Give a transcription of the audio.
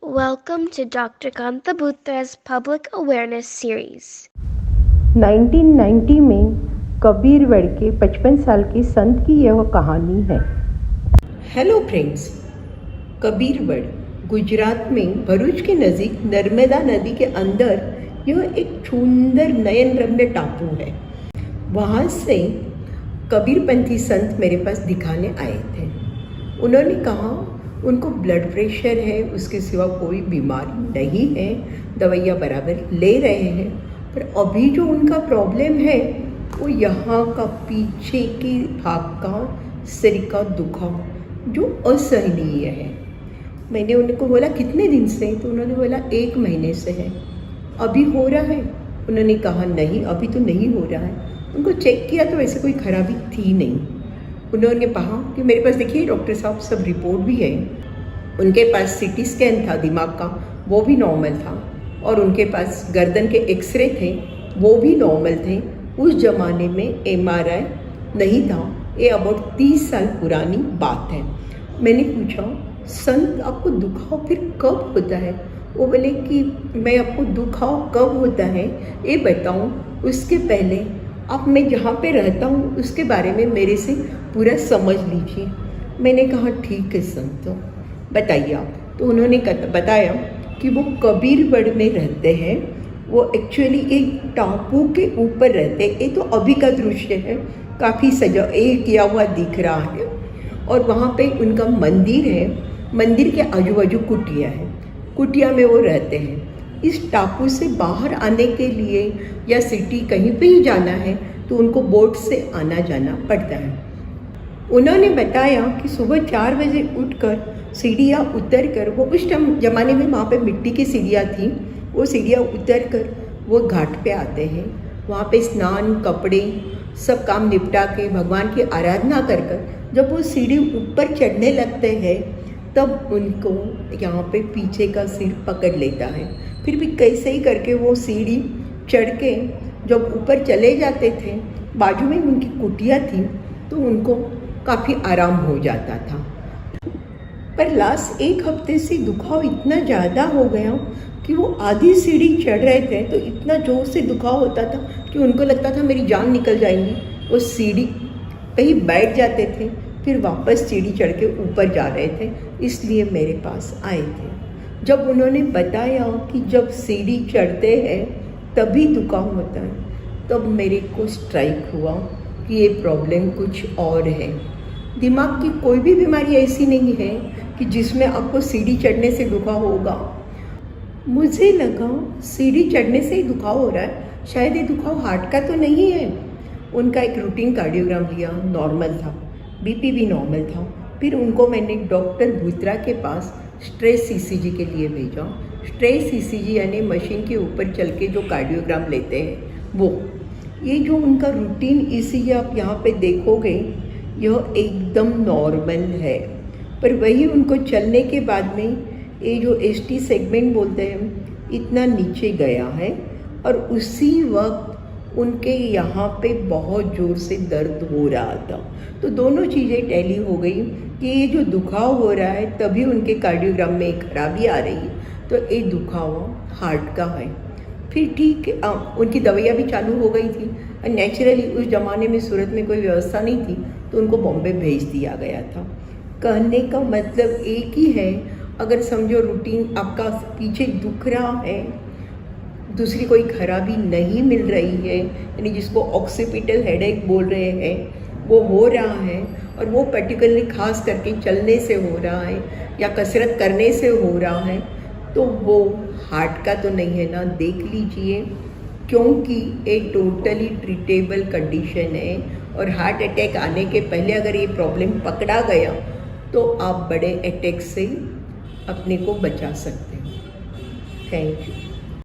Welcome to Dr. Kanta Butra's Public Awareness Series. 1990 में कबीरवड़ के 55 साल के संत की यह कहानी है। हेलो फ्रेंड्स, कबीरवड़ गुजरात में भरूच के नज़दीक नर्मदा नदी के अंदर यह एक सुंदर नयन रम्य टापू है। वहाँ से कबीरपंथी संत मेरे पास दिखाने आए थे। उन्होंने कहा उनको ब्लड प्रेशर है, उसके सिवा कोई बीमारी नहीं है, दवाइयाँ बराबर ले रहे हैं, पर अभी जो उनका प्रॉब्लम है वो यहाँ का पीछे के भाग का सिर का दुखाव जो असहनीय है। मैंने उनको बोला कितने दिन से, तो उन्होंने बोला 1 महीने से है। अभी हो रहा है? उन्होंने कहा नहीं, अभी तो नहीं हो रहा है। उनको चेक किया तो वैसे कोई खराबी थी नहीं। उन्होंने कहा कि मेरे पास देखिए डॉक्टर साहब सब रिपोर्ट भी है। उनके पास सीटी स्कैन था दिमाग का, वो भी नॉर्मल था, और उनके पास गर्दन के एक्सरे थे, वो भी नॉर्मल थे। उस ज़माने में एमआरआई नहीं था। ये अबाउट 30 साल पुरानी बात है। मैंने पूछा संत आपको दुखाव फिर कब होता है? वो बोले कि मैं आपको दुखाव कब होता है ये बताऊं, उसके पहले आप मैं जहाँ पे रहता हूँ उसके बारे में मेरे से पूरा समझ लीजिए। मैंने कहा ठीक है संत, बताइए आप। तो उन्होंने बताया कि वो कबीरवड़ में रहते हैं। वो एक्चुअली एक टापू के ऊपर रहते हैं। ये तो अभी का दृश्य है, काफ़ी सजा किया हुआ दिख रहा है, और वहाँ पे उनका मंदिर है। मंदिर के आजू बाजू कुटिया है, कुटिया में वो रहते हैं। इस टापू से बाहर आने के लिए या सिटी कहीं पे ही जाना है तो उनको बोट से आना जाना पड़ता है। उन्होंने बताया कि सुबह 4 बजे उठकर सीढ़ियाँ उतर कर, वो उस ज़माने में वहाँ पे मिट्टी की सीढ़ियाँ थी, वो सीढ़ियाँ उतर कर वो घाट पे आते हैं। वहाँ पे स्नान, कपड़े सब काम निपटा के भगवान की आराधना कर कर जब वो सीढ़ी ऊपर चढ़ने लगते हैं तब उनको यहाँ पे पीछे का सिर पकड़ लेता है। फिर भी कैसे ही करके वो सीढ़ी चढ़ के जब ऊपर चले जाते थे, बाजू में उनकी कुटिया थी, तो उनको काफ़ी आराम हो जाता था। पर लास्ट 1 हफ्ते से दुखाव इतना ज़्यादा हो गया कि वो आधी सीढ़ी चढ़ रहे थे तो इतना जोर से दुखाव होता था कि उनको लगता था मेरी जान निकल जाएगी। वो सीढ़ी कहीं बैठ जाते थे, फिर वापस सीढ़ी चढ़ के ऊपर जा रहे थे, इसलिए मेरे पास आए थे। जब उन्होंने बताया कि जब सीढ़ी चढ़ते हैं तभी दुखाव होता है, तब मेरे को स्ट्राइक हुआ कि ये प्रॉब्लम कुछ और है। दिमाग की कोई भी बीमारी ऐसी नहीं है कि जिसमें आपको सीढ़ी चढ़ने से दुखाव होगा। मुझे लगा सीढ़ी चढ़ने से ही दुखाव हो रहा है, शायद ये दुखाव हार्ट का तो नहीं है। उनका एक रूटीन कार्डियोग्राम लिया, नॉर्मल था, बीपी भी नॉर्मल था। फिर उनको मैंने डॉक्टर बुत्रा के पास स्ट्रेस ईसीजी के लिए भेजा। स्ट्रेस ईसीजी यानी मशीन के ऊपर चल के जो कार्डियोग्राम लेते हैं वो। ये जो उनका रूटीन ईसीजी आप यहाँ पे देखोगे यह एकदम नॉर्मल है, पर वही उनको चलने के बाद में ये जो एसटी सेगमेंट बोलते हैं इतना नीचे गया है, और उसी वक्त उनके यहाँ पे बहुत ज़ोर से दर्द हो रहा था। तो दोनों चीज़ें टैली हो गई कि ये जो दुखाव हो रहा है तभी उनके कार्डियोग्राम में एक खराबी आ रही है, तो ये दुखाव हार्ट का है। फिर ठीक है, उनकी दवाइयाँ भी चालू हो गई थी, और नेचुरली उस ज़माने में सूरत में कोई व्यवस्था नहीं थी तो उनको बॉम्बे भेज दिया गया था। कहने का मतलब एक ही है, अगर समझो रूटीन आपका पीछे दुख रहा है, दूसरी कोई खराबी नहीं मिल रही है, यानी जिसको ऑक्सीपिटल हेडेक बोल रहे हैं वो हो रहा है, और वो पर्टिकुलरली खास करके चलने से हो रहा है या कसरत करने से हो रहा है, तो वो हार्ट का तो नहीं है ना, देख लीजिए। क्योंकि एक टोटली ट्रीटेबल कंडीशन है, और हार्ट अटैक आने के पहले अगर ये प्रॉब्लम पकड़ा गया तो आप बड़े अटैक से अपने को बचा सकते हैं। Thank you.